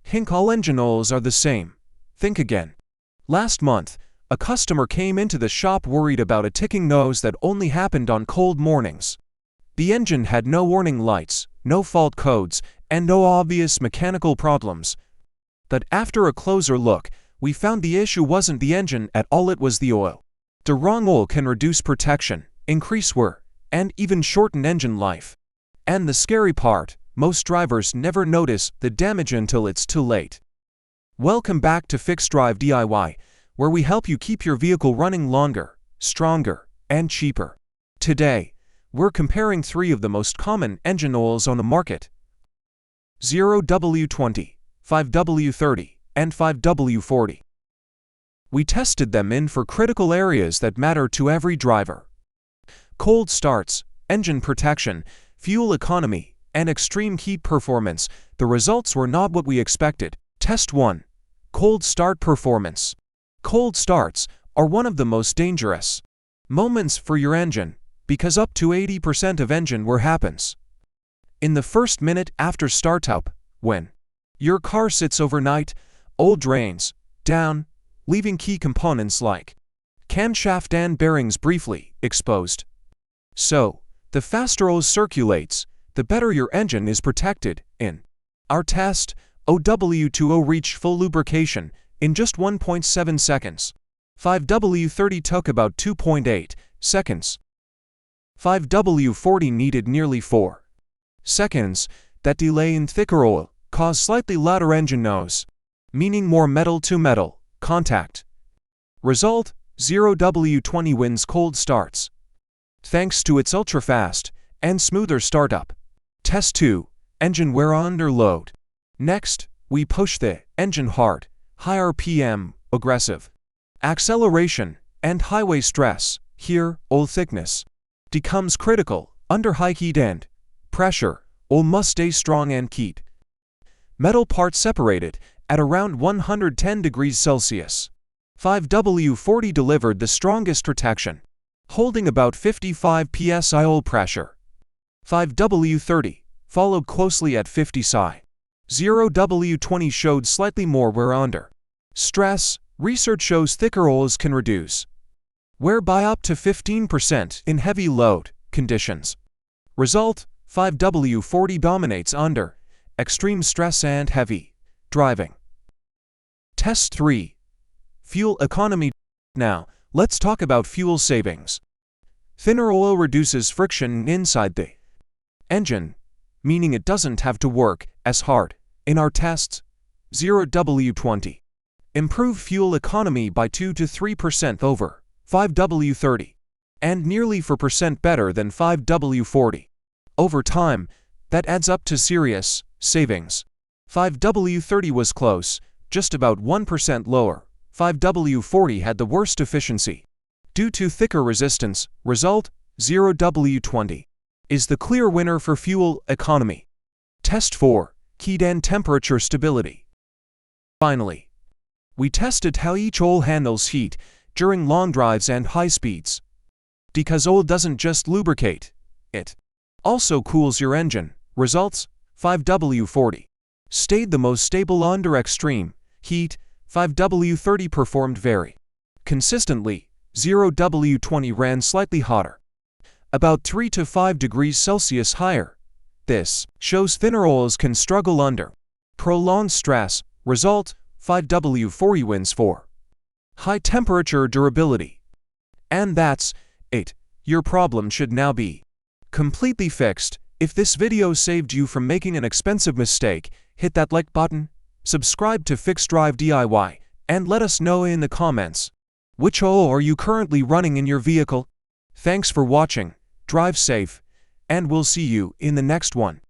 Think all engine oils are the same. Think again. Last month, a customer came into the shop worried about a ticking nose that only happened on cold mornings. The engine had no warning lights, no fault codes, and no obvious mechanical problems. But after a closer look, we found the issue wasn't the engine at all, it was the oil. The wrong oil can reduce protection, increase wear, and even shorten engine life. And the scary part, most drivers never notice the damage until it's too late. Welcome back to FixDrive DIY, where we help you keep your vehicle running longer, stronger, and cheaper. Today, we're comparing 3 of the most common engine oils on the market: 0W-20, 5W-30, and 5W-40. We tested them in for critical areas that matter to every driver: cold starts, engine protection, fuel economy, and extreme heat performance. The results were not what we expected. Test 1. Cold start performance. Cold starts are one of the most dangerous moments for your engine, because up to 80% of engine wear happens in the first minute after startup, when your car sits overnight, oil drains down, leaving key components like camshaft and bearings briefly exposed. So, the faster oil circulates, the better your engine is protected. In our test, 0W-20 reached full lubrication in just 1.7 seconds. 5W-30 took about 2.8 seconds. 5W-40 needed nearly 4 seconds. That delay in thicker oil caused slightly louder engine nose, meaning more metal-to-metal contact. Result: 0W-20 wins cold starts, thanks to its ultra-fast and smoother startup. Test 2. Engine wear under load. Next, we push the engine hard, high RPM, aggressive acceleration, and highway stress. Here, oil thickness becomes critical. Under high heat and pressure, oil must stay strong and keep metal parts separated at around 110 degrees Celsius. 5W-40 delivered the strongest protection, holding about 55 psi oil pressure. 5W-30 followed closely at 50 psi. 0W-20 showed slightly more wear under stress. Research shows thicker oils can reduce wear by up to 15% in heavy load conditions. Result: 5W-40 dominates under extreme stress and heavy driving. Test 3. Fuel economy. Now, let's talk about fuel savings. Thinner oil reduces friction inside the engine, meaning it doesn't have to work as hard. In our tests, 0W-20 improved fuel economy by 2 to 3% over 5W-30, and nearly 4% better than 5W-40. Over time, that adds up to serious savings. 5W-30 was close, just about 1% lower. 5W-40 had the worst efficiency due to thicker resistance. Result: 0W-20 is the clear winner for fuel economy. Test 4. Heat and temperature stability. Finally, we tested how each oil handles heat during long drives and high speeds. Because oil doesn't just lubricate, it also cools your engine. Results: 5W-40 stayed the most stable under extreme heat. 5W-30 performed very consistently. 0W-20 ran slightly hotter, about 3 to 5 degrees Celsius higher. This shows thinner oils can struggle under prolonged stress. Result: 5W-40 wins for high temperature durability. And that's it. Your problem should now be completely fixed. If this video saved you from making an expensive mistake, hit that like button, subscribe to FixDrive DIY, and let us know in the comments which oil are you currently running in your vehicle. Thanks for watching, drive safe, and we'll see you in the next one.